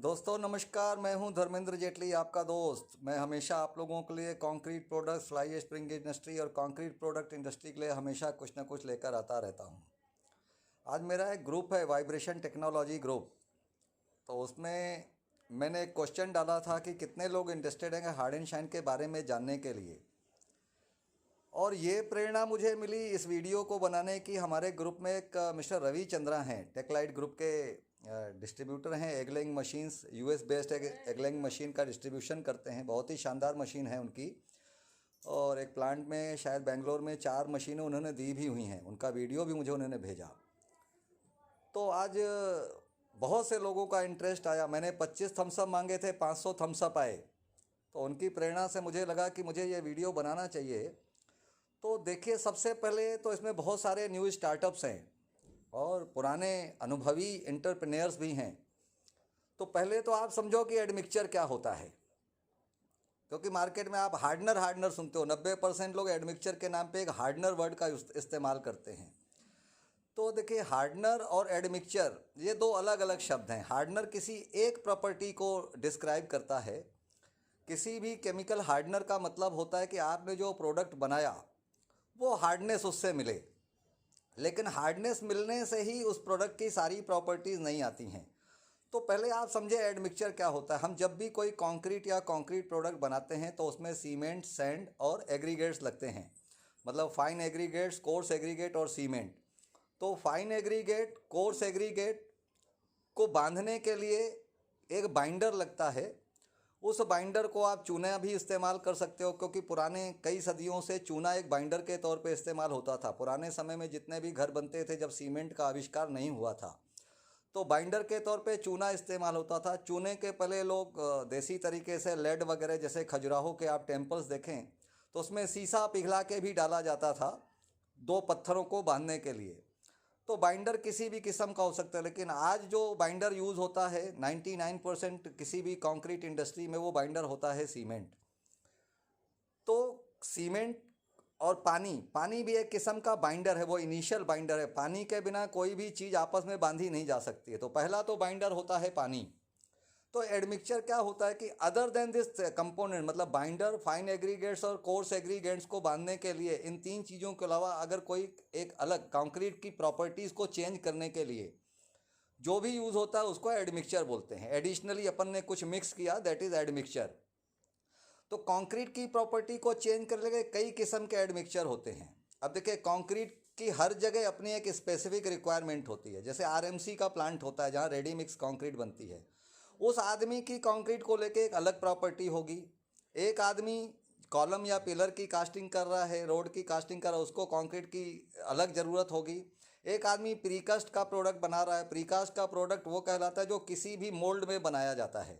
दोस्तों नमस्कार, मैं हूं धर्मेंद्र जेटली, आपका दोस्त। मैं हमेशा आप लोगों के लिए concrete products, fly spring industry और कंक्रीट प्रोडक्ट इंडस्ट्री के लिए हमेशा कुछ ना कुछ लेकर आता रहता हूं। आज मेरा एक ग्रुप है, वाइब्रेशन टेक्नोलॉजी ग्रुप। तो उसमें मैंने एक क्वेश्चन डाला था कि कितने लोग इंटरेस्टेड हैं हार्ड एंड शाइन के बारे में जानने के लिए। और ये प्रेरणा मुझे मिली इस वीडियो को बनाने की। हमारे ग्रुप में एक मिस्टर रवि चंद्रा हैं, टेकलाइट ग्रुप के डिस्ट्रीब्यूटर हैं। Egg-laying machines, US based egg-laying machine का डिस्ट्रीब्यूशन करते हैं। बहुत ही शानदार मशीन है उनकी। और एक प्लांट में शायद बेंगलोर में 4 मशीनें उन्होंने दी भी हुई हैं। उनका वीडियो भी मुझे उन्होंने भेजा। तो आज बहुत से लोगों का इंटरेस्ट आया। मैंने 25 थम्सअप मांगे थे, 500 थम्सअप आए। तो उनकी प्रेरणा से मुझे लगा कि मुझे ये वीडियो बनाना चाहिए। तो देखिए, सबसे पहले तो इसमें बहुत सारे न्यू स्टार्टअप्स हैं और पुराने अनुभवी एंटरप्रेन्योर्स भी हैं। तो पहले तो आप समझो कि एडमिक्सचर क्या होता है, क्योंकि मार्केट में आप हार्डनर सुनते हो। 90% लोग एडमिक्सचर के नाम पे एक हार्डनर वर्ड का इस्तेमाल करते हैं। तो देखिए, हार्डनर और एडमिक्सचर ये दो अलग अलग शब्द हैं। हार्डनर किसी एक प्रॉपर्टी को डिस्क्राइब करता है। किसी भी केमिकल हार्डनर का मतलब होता है कि आपने जो प्रोडक्ट बनाया वो हार्डनेस उससे मिले। लेकिन हार्डनेस मिलने से ही उस प्रोडक्ट की सारी प्रॉपर्टीज़ नहीं आती हैं। तो पहले आप समझे एडमिक्सचर क्या होता है। हम जब भी कोई कंक्रीट या कंक्रीट प्रोडक्ट बनाते हैं तो उसमें सीमेंट, सैंड और एग्रीगेट्स लगते हैं। मतलब फाइन एग्रीगेट्स, कोर्स एग्रीगेट और सीमेंट। तो फाइन एग्रीगेट, कोर्स एग्रीगेट को बांधने के लिए एक बाइंडर लगता है। उस बाइंडर को आप चूना भी इस्तेमाल कर सकते हो, क्योंकि पुराने कई सदियों से चूना एक बाइंडर के तौर पे इस्तेमाल होता था। पुराने समय में जितने भी घर बनते थे, जब सीमेंट का आविष्कार नहीं हुआ था, तो बाइंडर के तौर पे चूना इस्तेमाल होता था। चूने के पहले लोग देसी तरीके से लेड वगैरह, जैसे खजुराहो के आप टेम्पल्स देखें तो उसमें सीसा पिघला के भी डाला जाता था 2 पत्थरों को बांधने के लिए। तो बाइंडर किसी भी किस्म का हो सकता है। लेकिन आज जो बाइंडर यूज़ होता है 99% किसी भी कंक्रीट इंडस्ट्री में, वो बाइंडर होता है सीमेंट। तो सीमेंट और पानी, पानी भी एक किस्म का बाइंडर है। वो इनिशियल बाइंडर है। पानी के बिना कोई भी चीज़ आपस में बांधी नहीं जा सकती है। तो पहला तो बाइंडर होता है पानी। तो एडमिक्सचर क्या होता है कि अदर देन दिस कंपोनेंट, मतलब बाइंडर, फाइन एग्रीगेट्स और कोर्स एग्रीगेट्स को बांधने के लिए, इन 3 चीज़ों के अलावा अगर कोई एक अलग कंक्रीट की प्रॉपर्टीज़ को चेंज करने के लिए जो भी यूज़ होता है उसको एडमिक्सचर बोलते हैं। एडिशनली अपन ने कुछ मिक्स किया, दैट इज़ एडमिक्सचर। तो कंक्रीट की प्रॉपर्टी को चेंज करने के कई किस्म के एडमिक्सचर होते हैं। अब देखिए, कंक्रीट की हर जगह अपनी एक स्पेसिफिक रिक्वायरमेंट होती है। जैसे आरएमसी का प्लांट होता है जहाँ रेडी मिक्स कंक्रीट बनती है। उस आदमी की कंक्रीट को लेके एक अलग प्रॉपर्टी होगी। एक आदमी कॉलम या पिलर की कास्टिंग कर रहा है, रोड की कास्टिंग कर रहा है, उसको कंक्रीट की अलग ज़रूरत होगी। एक आदमी प्रीकास्ट का प्रोडक्ट बना रहा है। प्रीकास्ट का प्रोडक्ट वो कहलाता है जो किसी भी मोल्ड में बनाया जाता है।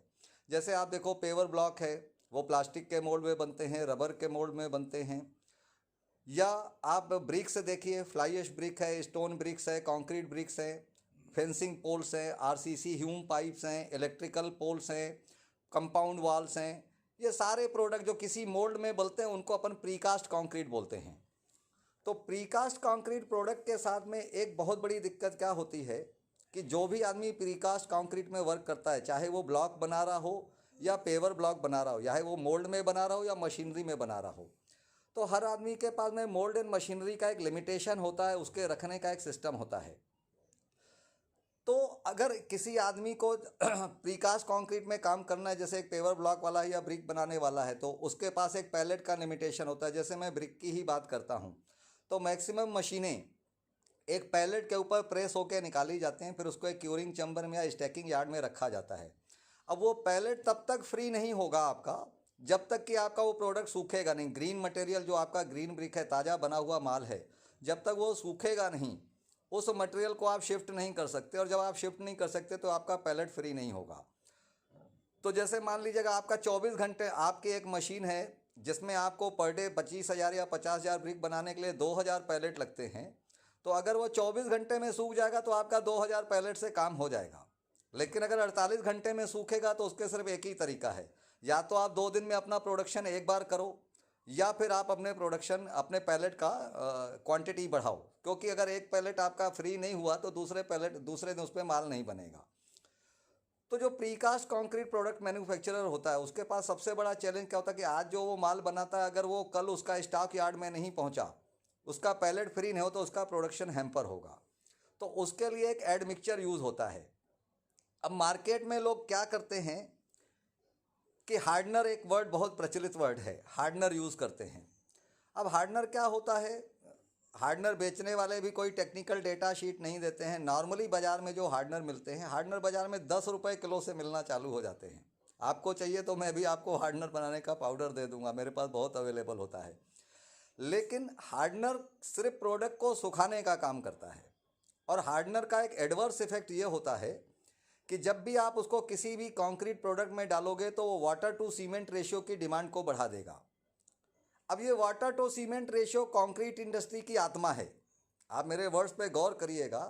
जैसे आप देखो, पेवर ब्लॉक है, वो प्लास्टिक के मोल्ड में बनते हैं, रबर के मोल्ड में बनते हैं। या आप ब्रिक्स देखिए, फ्लाई ऐश ब्रिक है, स्टोन ब्रिक्स है, कंक्रीट ब्रिक्स हैं, फेंसिंग पोल्स हैं, आरसीसी ह्यूम पाइप्स हैं, इलेक्ट्रिकल पोल्स हैं, कंपाउंड वॉल्स हैं। ये सारे प्रोडक्ट जो किसी मोल्ड में बनते हैं उनको अपन प्रीकास्ट कंक्रीट बोलते हैं। तो प्रीकास्ट कंक्रीट प्रोडक्ट के साथ में एक बहुत बड़ी दिक्कत क्या होती है कि जो भी आदमी प्रीकास्ट कंक्रीट में वर्क करता है, चाहे वो ब्लॉक बना रहा हो या पेवर ब्लॉक बना रहा हो, चाहे वो मोल्ड में बना रहा हो या मशीनरी में बना रहा हो, तो हर आदमी के पास में मोल्ड एंड मशीनरी का एक लिमिटेशन होता है, उसके रखने का एक सिस्टम होता है। तो अगर किसी आदमी को प्रीकास्ट कंक्रीट में काम करना है, जैसे एक पेवर ब्लॉक वाला है या ब्रिक बनाने वाला है, तो उसके पास एक पैलेट का लिमिटेशन होता है। जैसे मैं ब्रिक की ही बात करता हूँ, तो मैक्सिमम मशीनें एक पैलेट के ऊपर प्रेस होकर निकाली जाती हैं, फिर उसको एक क्यूरिंग चैम्बर में या स्टैकिंग यार्ड में रखा जाता है। अब वो पैलेट तब तक फ्री नहीं होगा आपका जब तक कि आपका वो प्रोडक्ट सूखेगा नहीं। ग्रीन मटेरियल जो आपका ग्रीन ब्रिक है, ताज़ा बना हुआ माल है, जब तक वो सूखेगा नहीं उस मटेरियल को आप शिफ्ट नहीं कर सकते। और जब आप शिफ्ट नहीं कर सकते तो आपका पैलेट फ्री नहीं होगा। तो जैसे मान लीजिएगा आपका 24 घंटे आपकी एक मशीन है जिसमें आपको पर डे 25,000 या 50,000 ब्रिक बनाने के लिए 2,000 पैलेट लगते हैं। तो अगर वो 24 घंटे में सूख जाएगा तो आपका 2,000 पैलेट से काम हो जाएगा। लेकिन अगर 48 घंटे में सूखेगा तो उसके सिर्फ एक ही तरीका है, या तो आप 2 दिन में अपना प्रोडक्शन एक बार करो, या फिर आप अपने पैलेट का क्वांटिटी बढ़ाओ। क्योंकि अगर एक पैलेट आपका फ्री नहीं हुआ तो दूसरे दिन उस पर माल नहीं बनेगा। तो जो प्रीकास्ट कंक्रीट प्रोडक्ट मैन्युफैक्चरर होता है उसके पास सबसे बड़ा चैलेंज क्या होता है कि आज जो वो माल बनाता है अगर वो कल उसका स्टॉक यार्ड में नहीं पहुंचा, उसका पैलेट फ्री नहीं हो, तो उसका प्रोडक्शन हैम्पर होगा। तो उसके लिए एक एडमिक्सचर यूज़ होता है। अब मार्केट में लोग क्या करते हैं कि हार्डनर, एक वर्ड बहुत प्रचलित वर्ड है, हार्डनर यूज़ करते हैं। अब हार्डनर क्या होता है, हार्डनर बेचने वाले भी कोई टेक्निकल डेटा शीट नहीं देते हैं। नॉर्मली बाज़ार में जो हार्डनर मिलते हैं, हार्डनर बाज़ार में 10 रुपये किलो से मिलना चालू हो जाते हैं। आपको चाहिए तो मैं भी आपको हार्डनर बनाने का पाउडर दे दूंगा, मेरे पास बहुत अवेलेबल होता है। लेकिन हार्डनर सिर्फ प्रोडक्ट को सुखाने का काम करता है। और हार्डनर का एक एडवर्स इफेक्ट ये होता है कि जब भी आप उसको किसी भी कंक्रीट प्रोडक्ट में डालोगे तो वो वाटर टू सीमेंट रेशियो की डिमांड को बढ़ा देगा। अब ये water to cement ratio concrete industry की आत्मा है। आप मेरे वर्ड्स पे गौर करिएगा,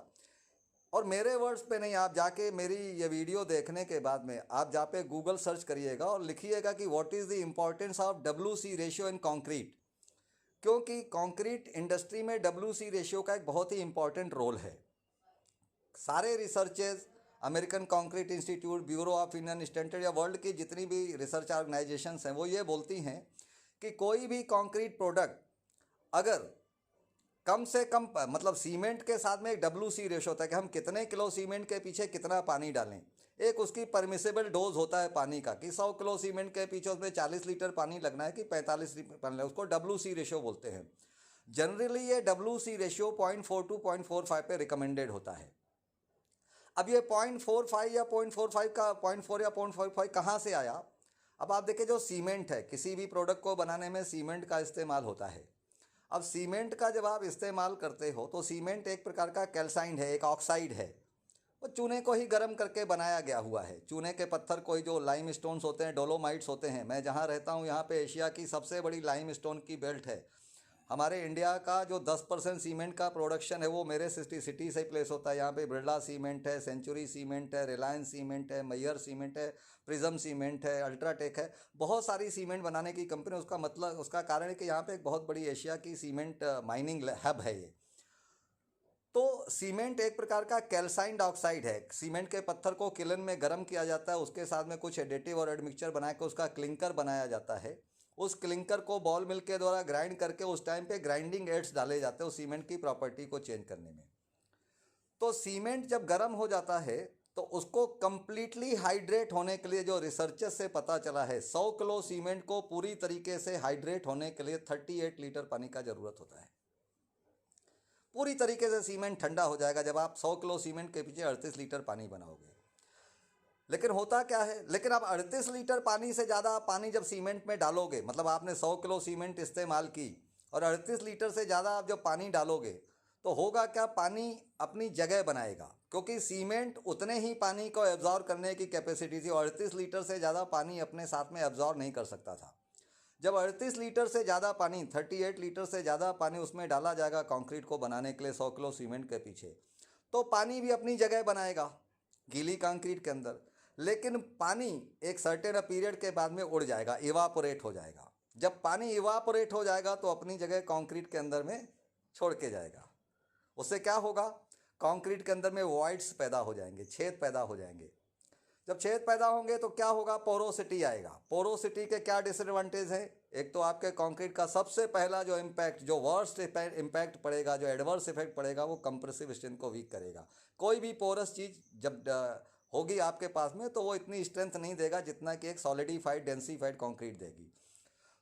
और मेरे वर्ड्स पे नहीं, आप जाके मेरी ये वीडियो देखने के बाद में आप जाके गूगल सर्च करिएगा और लिखिएगा कि what is the importance of WC ratio in concrete. क्योंकि कंक्रीट इंडस्ट्री में WC रेशियो का एक बहुत ही इंपॉर्टेंट रोल है। सारे researches, American concrete institute, bureau of Indian standard या वर्ल्ड की जितनी भी रिसर्च ऑर्गेनाइजेशंस हैं वो ये बोलती हैं कि कोई भी कंक्रीट प्रोडक्ट अगर कम से कम, मतलब सीमेंट के साथ में एक WC रेशो होता है कि हम कितने किलो सीमेंट के पीछे कितना पानी डालें। एक उसकी परमिसेबल डोज होता है पानी का कि 100 किलो सीमेंट के पीछे उसमें 40 लीटर पानी लगना है कि 45 लीटर पानी लगना है, उसको WC रेशो बोलते हैं। जनरली ये WC रेशियो 0.4 टू 0.45 पे रिकमेंडेड होता है। अब ये 0.45 या 0.45 का 0.4 या 0.45 कहाँ से आया? अब आप देखिए, जो सीमेंट है, किसी भी प्रोडक्ट को बनाने में सीमेंट का इस्तेमाल होता है। अब सीमेंट का जब आप इस्तेमाल करते हो तो सीमेंट एक प्रकार का कैल्साइंड है, एक ऑक्साइड है। वो चूने को ही गर्म करके बनाया गया हुआ है। चूने के पत्थर को ही, जो लाइम स्टोन्स होते हैं, डोलोमाइट्स होते हैं। मैं जहाँ रहता हूँ यहाँ पे एशिया की सबसे बड़ी लाइम स्टोन की बेल्ट है। हमारे इंडिया का जो 10% सीमेंट का प्रोडक्शन है वो मेरे सिटी से प्लेस होता है। यहाँ पे बिरला सीमेंट है, सेंचुरी सीमेंट है, रिलायंस सीमेंट है, मैयर सीमेंट है, प्रिज्म सीमेंट है, अल्ट्राटेक है, बहुत सारी सीमेंट बनाने की कंपनी। उसका मतलब, उसका कारण है कि यहाँ पे एक बहुत बड़ी एशिया की सीमेंट माइनिंग हब है ये। तो सीमेंट एक प्रकार का कैल्साइंड ऑक्साइड है। सीमेंट के पत्थर को किलन में गर्म किया जाता है, उसके साथ में कुछ एडिटिव और एडमिक्सचर बना के उसका क्लिंकर बनाया जाता है। उस क्लिंकर को बॉल मिल के द्वारा ग्राइंड करके उस टाइम पे ग्राइंडिंग एड्स डाले जाते हैं उस सीमेंट की प्रॉपर्टी को चेंज करने में। तो सीमेंट जब गर्म हो जाता है तो उसको कंप्लीटली हाइड्रेट होने के लिए, जो रिसर्चेस से पता चला है, 100 किलो सीमेंट को पूरी तरीके से हाइड्रेट होने के लिए 38 लीटर पानी का ज़रूरत होता है। पूरी तरीके से सीमेंट ठंडा हो जाएगा जब आप 100 किलो सीमेंट के पीछे 38 लीटर पानी बनाओगे। लेकिन होता क्या है, लेकिन आप 38 लीटर पानी से ज़्यादा पानी जब सीमेंट में डालोगे, मतलब आपने 100 किलो सीमेंट इस्तेमाल की और 38 लीटर से ज़्यादा आप जब पानी डालोगे तो होगा क्या, पानी अपनी जगह बनाएगा। क्योंकि सीमेंट उतने ही पानी को एब्जॉर्व करने की कैपेसिटी थी और 38 लीटर से ज़्यादा पानी अपने साथ में एब्जॉर्व नहीं कर सकता था। जब 38 लीटर से ज़्यादा पानी, 38 लीटर से ज़्यादा पानी उसमें डाला जाएगा कंक्रीट को बनाने के लिए 100 किलो सीमेंट के पीछे, तो पानी भी अपनी जगह बनाएगा गीली कंक्रीट के अंदर। लेकिन पानी एक सर्टेन पीरियड के बाद में उड़ जाएगा, इवापोरेट हो जाएगा। जब पानी इवापोरेट हो जाएगा तो अपनी जगह कंक्रीट के अंदर में छोड़ के जाएगा। उससे क्या होगा, कंक्रीट के अंदर में वॉइड्स पैदा हो जाएंगे, छेद पैदा हो जाएंगे। जब छेद पैदा होंगे तो क्या होगा, पोरोसिटी आएगा। पोरोसिटी के क्या डिसएडवांटेज हैं? एक तो आपके कंक्रीट का सबसे पहला जो इम्पैक्ट, जो वर्स्ट इम्पैक्ट पड़ेगा, जो एडवर्स इफेक्ट पड़ेगा, वो कंप्रेसिव स्ट्रेंथ को वीक करेगा। कोई भी पोरस चीज़ जब होगी आपके पास में तो वो इतनी स्ट्रेंथ नहीं देगा जितना कि एक सॉलिडिफाइड डेंसिफाइड कंक्रीट देगी।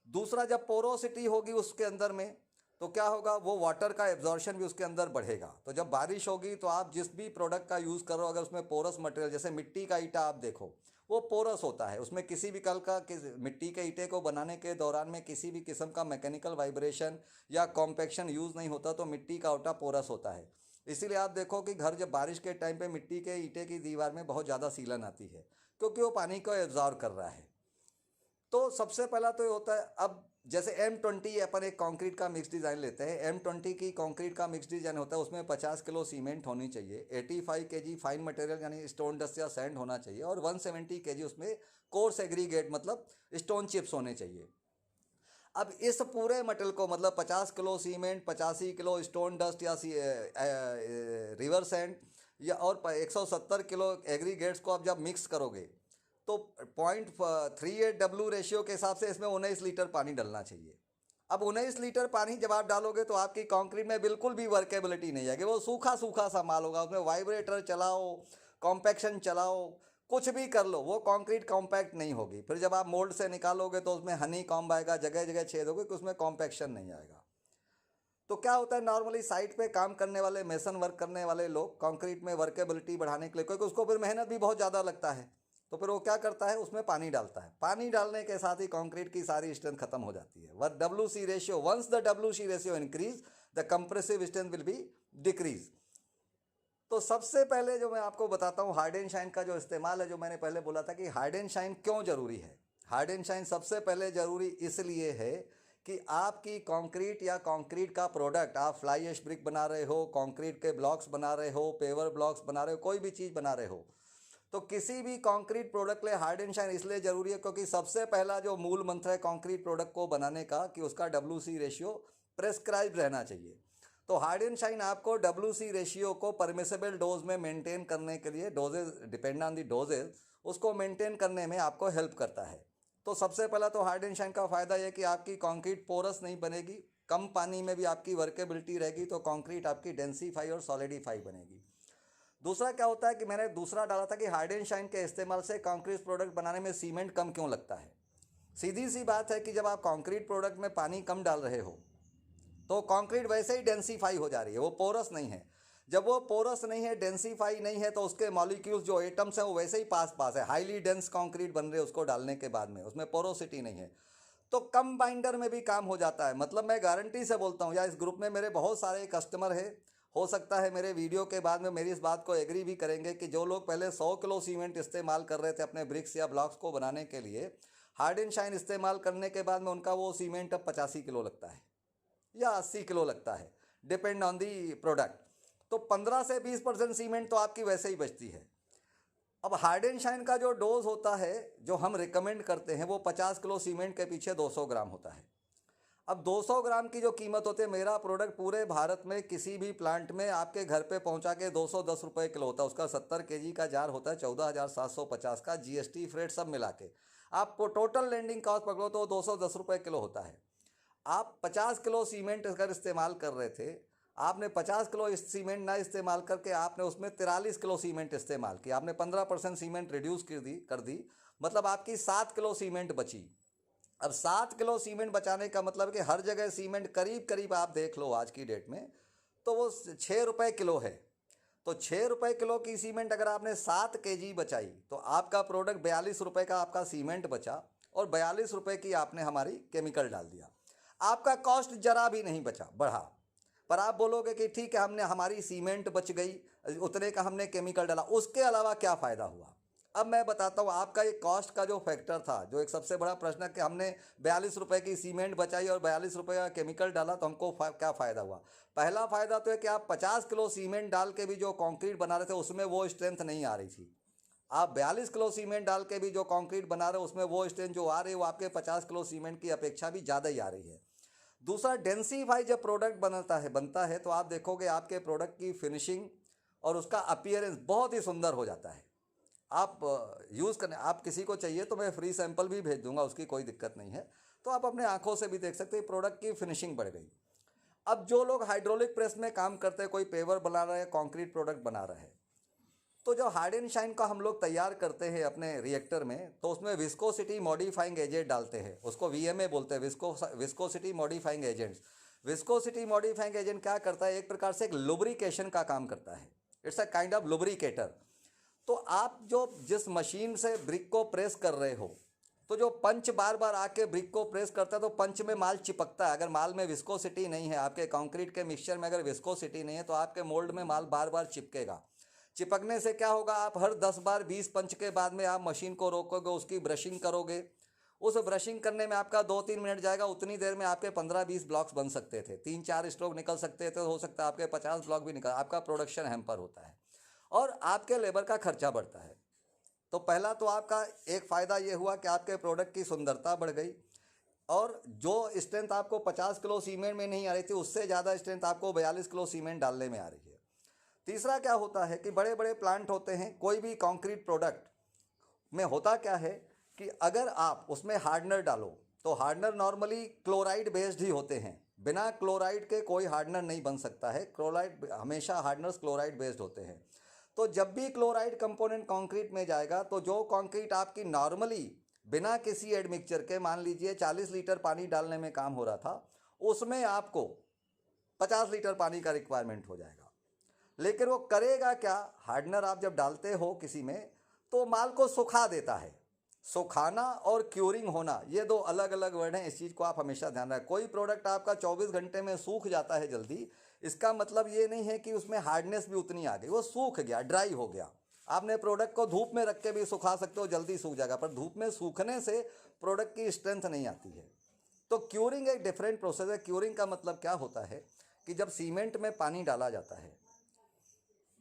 दूसरा, जब पोरोसिटी होगी उसके अंदर में तो क्या होगा, वो वाटर का एब्जॉर्शन भी उसके अंदर बढ़ेगा। तो जब बारिश होगी तो आप जिस भी प्रोडक्ट का यूज़ करो, अगर उसमें पोरस मटेरियल, जैसे मिट्टी का ईंटा आप देखो, वो पोरस होता है। उसमें किसी भी कल का मिट्टी के ईंटे को बनाने के दौरान में किसी भी किस्म का मैकेनिकल वाइब्रेशन या कॉम्पैक्शन यूज़ नहीं होता, तो मिट्टी का ईंटा पोरस होता है। इसीलिए आप देखो कि घर जब बारिश के टाइम पे मिट्टी के ईंटे की दीवार में बहुत ज़्यादा सीलन आती है, क्योंकि वो पानी को एब्जॉर्व कर रहा है। तो सबसे पहला तो ये होता है। अब जैसे M20 अपन एक कंक्रीट का मिक्स डिज़ाइन लेते हैं, M20 की कंक्रीट का मिक्स डिज़ाइन होता है, उसमें 50 किलो सीमेंट होनी चाहिए, 85 kg फाइन मटेरियल यानी स्टोन डस्ट या सैंड होना चाहिए, और 170 kg उसमें कोर्स एग्रीगेट मतलब स्टोन चिप्स होने चाहिए। अब इस पूरे मटेरियल को, मतलब 50 kilo cement, 85 kilo stone dust या रिवर सैंड या और 170 किलो एग्रीगेट्स को आप जब मिक्स करोगे तो 0.38 रेशियो के हिसाब से इसमें 19 लीटर पानी डलना चाहिए। अब 19 लीटर पानी जब आप डालोगे तो आपकी कंक्रीट में बिल्कुल भी वर्केबिलिटी नहीं आएगी, वो सूखा सूखा सा माल होगा। उसमें वाइब्रेटर चलाओ, कॉम्पैक्शन चलाओ, कुछ भी कर लो, वो कंक्रीट कॉम्पैक्ट नहीं होगी। फिर जब आप मोल्ड से निकालोगे तो उसमें हनी कॉम्ब आएगा, जगह जगह छेद होगे कि उसमें कॉम्पैक्शन नहीं आएगा। तो क्या होता है, नॉर्मली साइट पे काम करने वाले, मेसन वर्क करने वाले लोग कंक्रीट में वर्केबिलिटी बढ़ाने के लिए, क्योंकि उसको फिर मेहनत भी बहुत ज़्यादा लगता है, तो फिर वो क्या करता है, उसमें पानी डालता है। पानी डालने के साथ ही कंक्रीट की सारी स्ट्रेंथ खत्म हो जाती है। वर WC ratio, once the WC ratio increase, the compressive strength will be decrease. तो सबसे पहले जो मैं आपको बताता हूँ, हार्ड एंड शाइन का जो इस्तेमाल है, जो मैंने पहले बोला था कि हार्ड एंड शाइन क्यों जरूरी है। हार्ड एंड शाइन सबसे पहले जरूरी इसलिए है कि आपकी कंक्रीट या कंक्रीट का प्रोडक्ट, आप फ्लाई ऐश ब्रिक बना रहे हो, कंक्रीट के ब्लॉक्स बना रहे हो, पेवर ब्लॉक्स बना रहे हो, कोई भी चीज़ बना रहे हो, तो किसी भी कंक्रीट प्रोडक्ट ले हार्ड एंड शाइन इसलिए जरूरी है क्योंकि सबसे पहला जो मूल मंत्र है कंक्रीट प्रोडक्ट को बनाने का कि उसका WC रेशियो प्रेस्क्राइब रहना चाहिए। तो हार्ड एंड शाइन आपको WC रेशियो को परमिसेबल डोज में मेंटेन करने के लिए, doses depend on the doses, उसको मेंटेन करने में आपको हेल्प करता है। तो सबसे पहला तो हार्ड एंड शाइन का फ़ायदा यह कि आपकी कंक्रीट पोरस नहीं बनेगी, कम पानी में भी आपकी वर्केबिलिटी रहेगी, तो कंक्रीट आपकी डेंसीफाई और सॉलिडिफाई बनेगी। दूसरा क्या होता है कि मैंने दूसरा डाला था कि हार्ड एंड शाइन के इस्तेमाल से कंक्रीट प्रोडक्ट बनाने में सीमेंट कम क्यों लगता है। सीधी सी बात है कि जब आप कंक्रीट प्रोडक्ट में पानी कम डाल रहे हो तो कंक्रीट वैसे ही डेंसीफाई हो जा रही है, वो पोरस नहीं है। जब वो पोरस नहीं है, डेंसीफाई नहीं है, तो उसके मॉलिक्यूल्स जो एटम्स हैं वो वैसे ही पास पास है, हाईली डेंस कंक्रीट बन रहे हैं उसको डालने के बाद में, उसमें पोरोसिटी नहीं है, तो कम बाइंडर में भी काम हो जाता है। मतलब मैं गारंटी से बोलता हूँ, या इस ग्रुप में मेरे बहुत सारे कस्टमर हैं, हो सकता है मेरे वीडियो के बाद में मेरी इस बात को एग्री भी करेंगे कि जो लोग पहले 100 किलो सीमेंट इस्तेमाल कर रहे थे अपने ब्रिक्स या ब्लॉक्स को बनाने के लिए, हार्ड एंड शाइन इस्तेमाल करने के बाद में उनका वो सीमेंट अब 85 किलो लगता है या 80 किलो लगता है, डिपेंड ऑन दी प्रोडक्ट। तो 15 से 20% सीमेंट तो आपकी वैसे ही बचती है। अब हार्ड एंड शाइन का जो डोज होता है, जो हम रिकमेंड करते हैं, वो 50 किलो सीमेंट के पीछे 200 ग्राम होता है। अब 200 ग्राम की जो कीमत होती है, मेरा प्रोडक्ट पूरे भारत में किसी भी प्लांट में आपके घर पे पहुंचा के 210 रुपये किलो होता है। उसका 70 kg का जार होता है 14,750 का, GST फ्रेट सब मिला के आपको टोटल लैंडिंग कॉस्ट पकड़ो तो 210 रुपये किलो होता है। आप 50 किलो सीमेंट अगर इस्तेमाल कर रहे थे, आपने 50 किलो इस सीमेंट ना इस्तेमाल करके आपने उसमें 43 किलो सीमेंट इस्तेमाल किया, आपने 15% सीमेंट रिड्यूस कर दी, मतलब आपकी 7 किलो सीमेंट बची। अब 7 किलो सीमेंट बचाने का मतलब कि हर जगह सीमेंट करीब करीब आप देख लो आज की डेट में तो वो 6 रुपये किलो है। तो 6 रुपये किलो की सीमेंट अगर आपने 7 kg बचाई तो आपका प्रोडक्ट 42 रुपये का आपका सीमेंट बचा, और 42 रुपये की आपने हमारी केमिकल डाल दिया। आपका कॉस्ट जरा भी नहीं बचा, बढ़ा। पर आप बोलोगे कि ठीक है, हमने हमारी सीमेंट बच गई, उतने का हमने केमिकल डाला, उसके अलावा क्या फ़ायदा हुआ। अब मैं बताता हूँ, आपका ये कॉस्ट का जो फैक्टर था, जो एक सबसे बड़ा प्रश्न है कि हमने 42 रुपये की सीमेंट बचाई और 42 रुपये का केमिकल डाला तो हमको क्या फ़ायदा हुआ। पहला फ़ायदा तो है कि आप 50 किलो सीमेंट डाल के भी जो कंक्रीट बना रहे थे उसमें वो स्ट्रेंथ नहीं आ रही थी। आप 42 किलो सीमेंट डाल के भी जो कंक्रीट बना रहे हो उसमें वो स्ट्रेंथ जो आ रही है वो आपके 50 किलो सीमेंट की अपेक्षा भी ज़्यादा ही आ रही है। दूसरा, डेंसीफाई जब प्रोडक्ट बनता है तो आप देखोगे आपके प्रोडक्ट की फिनिशिंग और उसका अपीयरेंस बहुत ही सुंदर हो जाता है। आप यूज़ करने, आप किसी को चाहिए तो मैं फ्री सैंपल भी भेज दूंगा, उसकी कोई दिक्कत नहीं है, तो आप अपने आंखों से भी देख सकते हैं प्रोडक्ट की फिनिशिंग बढ़ गई। अब जो लोग हाइड्रोलिक प्रेस में काम करते हैं, कोई पेवर बना रहा है, कंक्रीट प्रोडक्ट बना रहा है, तो जो हार्ड एंड शाइन का हम लोग तैयार करते हैं अपने रिएक्टर में, तो उसमें विस्कोसिटी मॉडिफाइंग एजेंट डालते हैं, उसको VMA बोलते हैं, viscosity modifying agents. Viscosity modifying agent क्या करता है, एक प्रकार से एक लुब्रिकेशन का काम करता है, it's a kind of lubricator. तो आप जो जिस मशीन से ब्रिक को प्रेस कर रहे हो, तो जो पंच बार बार आके ब्रिक को प्रेस करता है तो पंच में माल चिपकता है। अगर माल में विस्कोसिटी नहीं है, आपके कंक्रीट के मिक्सचर में अगर विस्कोसिटी नहीं है तो आपके मोल्ड में माल बार बार चिपकेगा। चिपकने से क्या होगा, आप हर 10 बार 20 पंच के बाद में आप मशीन को रोकोगे, उसकी ब्रशिंग करोगे, उस ब्रशिंग करने में आपका 2-3 मिनट जाएगा, उतनी देर में आपके 15-20 ब्लॉक्स बन सकते थे, 3-4 स्ट्रोक निकल सकते थे, हो सकता है आपके 50 ब्लॉक भी निकल, आपका प्रोडक्शन हैम्पर होता है और आपके लेबर का खर्चा बढ़ता है। तो पहला तो आपका एक फ़ायदा ये हुआ कि आपके प्रोडक्ट की सुंदरता बढ़ गई, और जो स्ट्रेंथ आपको 50 किलो सीमेंट में नहीं आ रही थी उससे ज़्यादा स्ट्रेंथ आपको 42 किलो सीमेंट डालने में आ रही है। तीसरा क्या होता है कि बड़े बड़े प्लांट होते हैं, कोई भी कंक्रीट प्रोडक्ट में होता क्या है कि अगर आप उसमें हार्डनर डालो तो हार्डनर नॉर्मली क्लोराइड बेस्ड ही होते हैं, बिना क्लोराइड के कोई हार्डनर नहीं बन सकता है, क्लोराइड हमेशा हार्डनर्स क्लोराइड बेस्ड होते हैं। तो जब भी क्लोराइड कंपोनेंट कंक्रीट में जाएगा तो जो कंक्रीट आपकी नॉर्मली बिना किसी एडमिक्सचर के, मान लीजिए 40 लीटर पानी डालने में काम हो रहा था, उसमें आपको 50 लीटर पानी का रिक्वायरमेंट हो जाएगा। लेकिन वो करेगा क्या, हार्डनर आप जब डालते हो किसी में तो माल को सुखा देता है। सुखाना और क्यूरिंग होना ये दो अलग अलग वर्ड हैं, इस चीज़ को आप हमेशा ध्यान रखें। कोई प्रोडक्ट आपका 24 घंटे में सूख जाता है जल्दी, इसका मतलब ये नहीं है कि उसमें हार्डनेस भी उतनी आ गई, वो सूख गया, ड्राई हो गया। आपने प्रोडक्ट को धूप में रख के भी सुखा सकते हो, जल्दी सूख जाएगा, पर धूप में सूखने से प्रोडक्ट की स्ट्रेंथ नहीं आती है। तो क्यूरिंग एक डिफरेंट प्रोसेस है। क्यूरिंग का मतलब क्या होता है कि जब सीमेंट में पानी डाला जाता है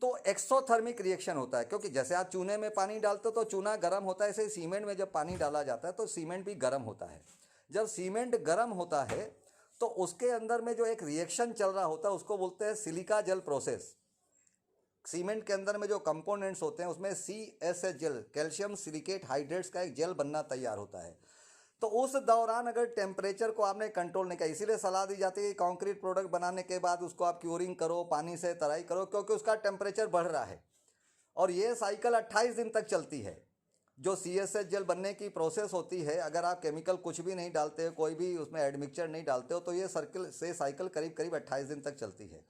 तो एक्सोथर्मिक रिएक्शन होता है, क्योंकि जैसे आप चूने में पानी डालते हो तो चूना गर्म होता है, ऐसे ही सीमेंट में जब पानी डाला जाता है तो सीमेंट भी गर्म होता है। जब सीमेंट गर्म होता है तो उसके अंदर में जो एक रिएक्शन चल रहा होता है उसको बोलते हैं सिलिका जेल प्रोसेस। सीमेंट के अंदर में जो कंपोनेंट्स होते हैं उसमें CSH gel, calcium silicate hydrates का एक जेल बनना तैयार होता है। तो उस दौरान अगर टेम्परेचर को आपने कंट्रोल नहीं किया, इसीलिए सलाह दी जाती है कि कंक्रीट प्रोडक्ट बनाने के बाद उसको आप क्यूरिंग करो, पानी से तराई करो, क्योंकि उसका टेम्परेचर बढ़ रहा है और ये साइकिल 28 दिन तक चलती है। जो CSH जेल बनने की प्रोसेस होती है, अगर आप केमिकल कुछ भी नहीं डालते हो, कोई भी उसमें एडमिक्सचर नहीं डालते हो, तो ये सर्किल से साइकिल करीब करीब 28 दिन तक चलती है।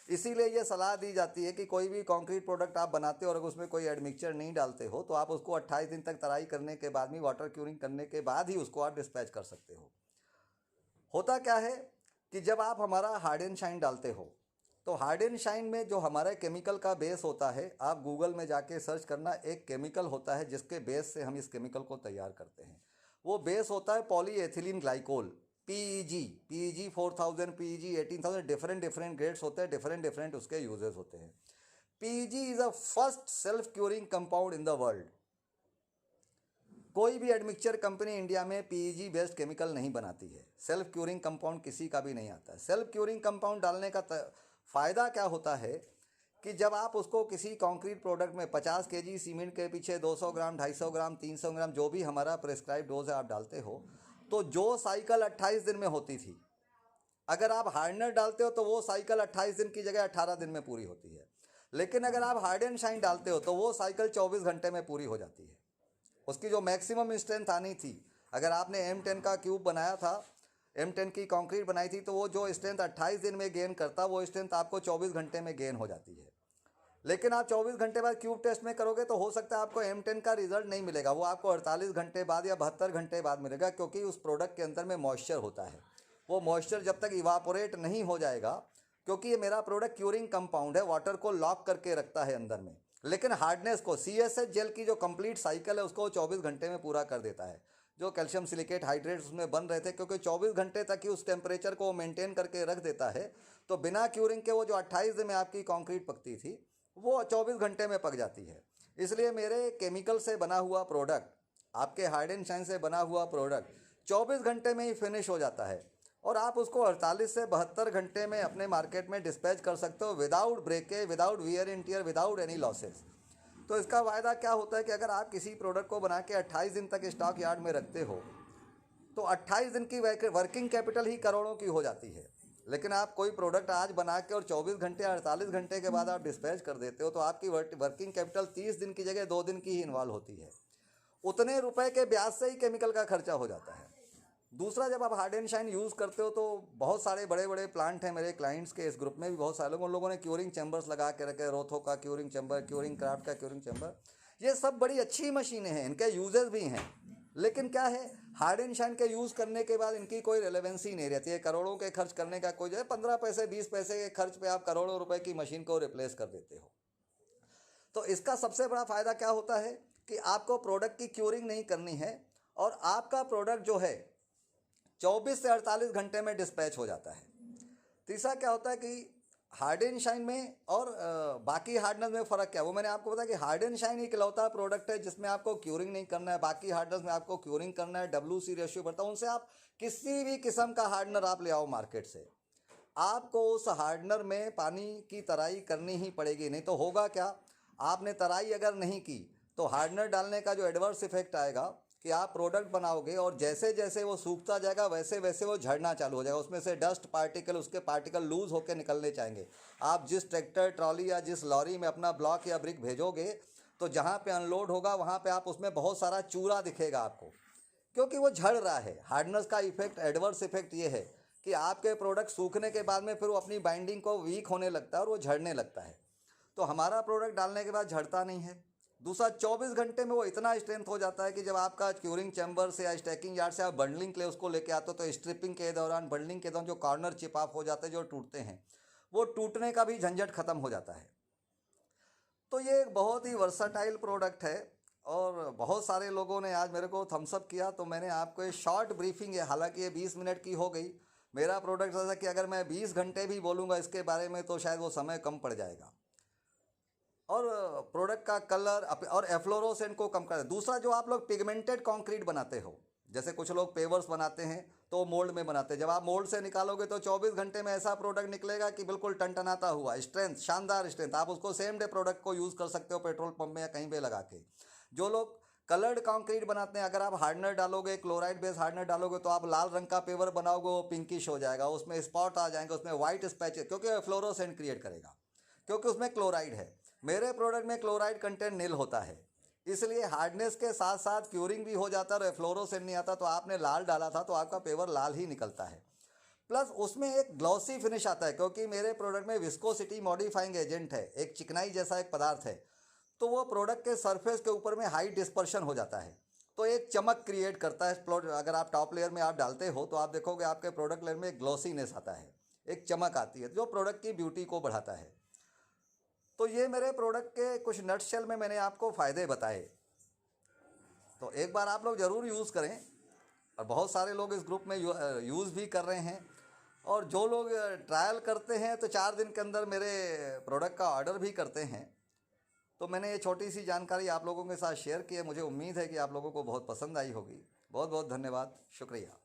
इसीलिए ये सलाह दी जाती है कि कोई भी कंक्रीट प्रोडक्ट आप बनाते हो और अगर उसमें कोई एडमिक्सचर नहीं डालते हो तो आप उसको 28 दिन तक तराई करने के बाद भी, वाटर क्यूरिंग करने के बाद ही उसको आप डिस्पैच कर सकते हो। होता क्या है कि जब आप हमारा हार्ड एंड शाइन डालते हो तो हार्ड एंड शाइन में जो हमारा केमिकल का बेस होता है, आप गूगल में जाके सर्च करना, एक केमिकल होता है जिसके बेस से हम इस केमिकल को तैयार करते हैं। वो बेस होता है polyethylene glycol, PEG 4000, PEG 18,000, different grades होते हैं, डिफरेंट उसके यूजेस होते हैं। PEG is a first self curing compound in the world. कोई भी एडमिक्सचर कंपनी इंडिया में PEG बेस्ड केमिकल नहीं बनाती है। सेल्फ क्यूरिंग कंपाउंड किसी का भी नहीं आता है। सेल्फ क्यूरिंग कंपाउंड डालने का फ़ायदा क्या होता है कि जब आप उसको किसी कंक्रीट प्रोडक्ट में 50 kg सीमेंट के पीछे 200 ग्राम, 250 ग्राम, 300 ग्राम, जो भी हमारा प्रेस्क्राइब डोज है आप डालते हो, तो जो साइकिल 28 दिन में होती थी, अगर आप हार्डनर डालते हो तो वो साइकिल 28 दिन की जगह 18 दिन में पूरी होती है। लेकिन अगर आप हार्ड एंड शाइन डालते हो तो वो साइकिल 24 घंटे में पूरी हो जाती है। उसकी जो मैक्सिमम स्ट्रेंथ आनी थी, अगर आपने M10 का क्यूब बनाया था, M10 की कंक्रीट बनाई थी, तो वो जो स्ट्रेंथ 28 दिन में गेन करता, वो स्ट्रेंथ आपको 24 घंटे में गेन हो जाती है। लेकिन आप 24 घंटे बाद क्यूब टेस्ट में करोगे तो हो सकता है आपको M10 का रिजल्ट नहीं मिलेगा, वो आपको 48 घंटे बाद या 72 घंटे बाद मिलेगा, क्योंकि उस प्रोडक्ट के अंदर में मॉइस्चर होता है। वो मॉइस्चर जब तक इवापोरेट नहीं हो जाएगा, क्योंकि ये मेरा प्रोडक्ट क्यूरिंग कंपाउंड है, वाटर को लॉक करके रखता है अंदर में, लेकिन हार्डनेस को, CSH जेल की जो कंप्लीट साइकिल है उसको 24 घंटे में पूरा कर देता है। जो कैल्शियम सिलिकेट हाइड्रेट्स उसमें बन रहे थे, क्योंकि 24 घंटे तक ही उस टेम्परेचर को मेंटेन करके रख देता है, तो बिना क्यूरिंग के वो जो 28 दिन में आपकी कंक्रीट पकती थी वो 24 घंटे में पक जाती है। इसलिए मेरे केमिकल से बना हुआ प्रोडक्ट, आपके हार्ड एंड शाइन से बना हुआ प्रोडक्ट 24 घंटे में ही फिनिश हो जाता है और आप उसको 48 से 72 घंटे में अपने मार्केट में डिस्पैच कर सकते हो, without breakage, without wear and tear, without any losses. तो इसका फ़ायदा क्या होता है कि अगर आप किसी प्रोडक्ट को बना के 28 दिन तक स्टॉक यार्ड में रखते हो तो 28 दिन की वर्किंग कैपिटल ही करोड़ों की हो जाती है। लेकिन आप कोई प्रोडक्ट आज बना के और 24 घंटे, 48 घंटे के बाद आप डिस्पैच कर देते हो तो आपकी वर्किंग कैपिटल 30 दिन की जगह 2 दिन की ही इन्वॉल्व होती है। उतने रुपए के ब्याज से ही केमिकल का खर्चा हो जाता है। दूसरा, जब आप हार्ड एंड शाइन यूज़ करते हो तो बहुत सारे बड़े बड़े प्लांट हैं मेरे क्लाइंट्स के, इस ग्रुप में भी बहुत सारे लोग, उन लोगों ने क्यूरिंग चैम्बर्स लगा के रखे, रोथो का क्यूरिंग चैम्बर, क्यूरिंग क्राफ्ट का क्यूरिंग चैम्बर। ये सब बड़ी अच्छी मशीनें हैं, इनके यूजेस भी हैं, लेकिन क्या है, हार्ड एंड शाइन के यूज़ करने के बाद इनकी कोई रेलेवेंसी नहीं रहती है। करोड़ों के खर्च करने का कोई जो है, 15 पैसे 20 पैसे के खर्च पे आप करोड़ों रुपए की मशीन को रिप्लेस कर देते हो। तो इसका सबसे बड़ा फ़ायदा क्या होता है कि आपको प्रोडक्ट की क्यूरिंग नहीं करनी है और आपका प्रोडक्ट जो है 24 से 48 घंटे में डिस्पैच हो जाता है। तीसरा क्या होता है कि हार्ड एंड शाइन में और बाकी हार्डनेस में फ़र्क क्या है, वो मैंने आपको बताया कि हार्ड एंड शाइन एक इकलौता प्रोडक्ट है जिसमें आपको क्यूरिंग नहीं करना है। बाकी हार्डनेस में आपको क्यूरिंग करना है, WC रेशियो बढ़ता है, उनसे आप किसी भी किस्म का हार्डनर आप ले आओ मार्केट से, आपको उस हार्डनर में पानी की तराई करनी ही पड़ेगी, नहीं तो होगा क्या, आपने तराई अगर नहीं की तो हार्डनर डालने का जो एडवर्स इफेक्ट आएगा कि आप प्रोडक्ट बनाओगे और जैसे जैसे वो सूखता जाएगा वैसे वैसे वो झड़ना चालू हो जाएगा, उसमें से डस्ट पार्टिकल, उसके पार्टिकल लूज होकर निकलने चाहेंगे। आप जिस ट्रैक्टर ट्रॉली या जिस लॉरी में अपना ब्लॉक या ब्रिक भेजोगे तो जहाँ पे अनलोड होगा वहाँ पे आप उसमें बहुत सारा चूरा दिखेगा आपको, क्योंकि वो झड़ रहा है। हार्डनेस का इफेक्ट, एडवर्स इफेक्ट ये है कि आपके प्रोडक्ट सूखने के बाद में फिर वो अपनी बाइंडिंग को वीक होने लगता है और वो झड़ने लगता है। तो हमारा प्रोडक्ट डालने के बाद झड़ता नहीं है। दूसरा, 24 घंटे में वो इतना स्ट्रेंथ हो जाता है कि जब आपका क्यूरिंग चैम्बर से या स्टैकिंग यार्ड से आप बंडलिंग के लिए उसको लेके आते हो तो स्ट्रिपिंग के दौरान, बंडलिंग के दौरान जो कॉर्नर चिप ऑफ हो जाते हैं, जो टूटते हैं, वो टूटने का भी झंझट खत्म हो जाता है। तो ये एक बहुत ही वर्साटाइल प्रोडक्ट है और बहुत सारे लोगों ने आज मेरे को थम्सअप किया, तो मैंने आपको ये शॉर्ट ब्रीफिंग है, हालांकि ये 20 मिनट की हो गई। मेरा प्रोडक्ट ऐसा कि अगर मैं 20 घंटे भी बोलूँगा इसके बारे में तो शायद वो समय कम पड़ जाएगा। और प्रोडक्ट का कलर और एफ्लोरोसेंट को कम कर। दूसरा, जो आप लोग पिगमेंटेड कंक्रीट बनाते हो, जैसे कुछ लोग पेवर्स बनाते हैं तो मोल्ड में बनाते हैं, जब आप मोल्ड से निकालोगे तो 24 घंटे में ऐसा प्रोडक्ट निकलेगा कि बिल्कुल टनटनाता हुआ, स्ट्रेंथ, शानदार स्ट्रेंथ। आप उसको सेम डे प्रोडक्ट को यूज़ कर सकते हो पेट्रोल पंप में या कहीं पे लगा के। जो लोग कलर्ड कंक्रीट बनाते हैं, अगर आप हार्डनर डालोगे, क्लोराइड बेस्ड हार्डनर डालोगे, तो आप लाल रंग का पेवर बनाओगे, वो पिंकिश हो जाएगा, उसमें स्पॉट आ जाएंगे, उसमें वाइट स्पैच, क्योंकि फ्लोरोसेंट क्रिएट करेगा, क्योंकि उसमें क्लोराइड है। मेरे प्रोडक्ट में क्लोराइड कंटेंट नील होता है, इसलिए हार्डनेस के साथ साथ क्यूरिंग भी हो जाता है और फ्लोरोसेंट नहीं आता। तो आपने लाल डाला था तो आपका पेवर लाल ही निकलता है। प्लस उसमें एक ग्लॉसी फिनिश आता है, क्योंकि मेरे प्रोडक्ट में विस्कोसिटी मॉडिफाइंग एजेंट है, एक चिकनाई जैसा एक पदार्थ है, तो वो प्रोडक्ट के सरफेस के ऊपर में हाई डिस्पर्शन हो जाता है, तो एक चमक क्रिएट करता है। अगर आप टॉप लेयर में आप डालते हो तो आप देखोगे आपके प्रोडक्ट लेयर में एक ग्लॉसीनेस आता है, एक चमक आती है, जो प्रोडक्ट की ब्यूटी को बढ़ाता है। तो ये मेरे प्रोडक्ट के कुछ नटशेल में मैंने आपको फ़ायदे बताए, तो एक बार आप लोग ज़रूर यूज़ करें। और बहुत सारे लोग इस ग्रुप में यूज़ भी कर रहे हैं, और जो लोग ट्रायल करते हैं तो 4 दिन के अंदर मेरे प्रोडक्ट का ऑर्डर भी करते हैं। तो मैंने ये छोटी सी जानकारी आप लोगों के साथ शेयर की है। मुझे उम्मीद है कि आप लोगों को बहुत पसंद आई होगी। बहुत बहुत धन्यवाद, शुक्रिया।